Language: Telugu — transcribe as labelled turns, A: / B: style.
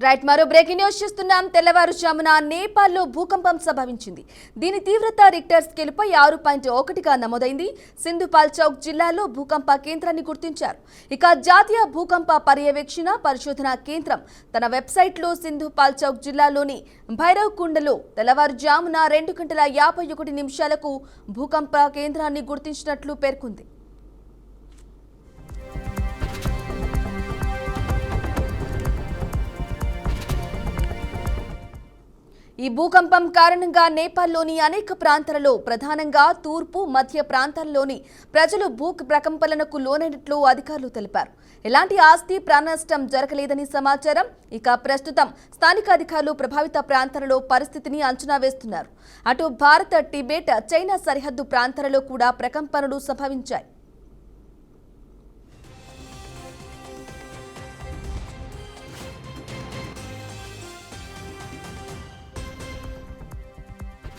A: రైట్, మరో బ్రేకింగ్ న్యూస్ చూస్తున్నాం. తెల్లవారుజామున నేపాల్లో భూకంపం సంభవించింది. దీని తీవ్రత రిక్టర్ స్కేలుపై 6.1గా నమోదైంది. సింధుపాల్ చౌక్ జిల్లాలో భూకంప కేంద్రాన్ని గుర్తించారు. ఇక జాతీయ భూకంప పర్యవేక్షణ పరిశోధన కేంద్రం తన వెబ్సైట్లో సింధుపాల్ చౌక్ జిల్లాలోని భైరవ్ కుండలో తెల్లవారుజామున 2:51 భూకంప కేంద్రాన్ని గుర్తించినట్లు పేర్కొంది. ఈ భూకంపం కారణంగా నేపాల్లోని అనేక ప్రాంతాలలో, ప్రధానంగా తూర్పు మధ్య ప్రాంతాల్లోని ప్రజలు భూకంపనకు లోనైనట్లు అధికారులు తెలిపారు. ఎలాంటి ఆస్తి ప్రాణనష్టం జరగలేదని సమాచారం. ఇక ప్రస్తుతం స్థానిక అధికారులు ప్రభావిత ప్రాంతాలలో పరిస్థితిని అంచనా వేస్తున్నారు. అటు భారత, టిబెట్, చైనా సరిహద్దు ప్రాంతాలలో కూడా ప్రకంపనలు సంభవించాయి.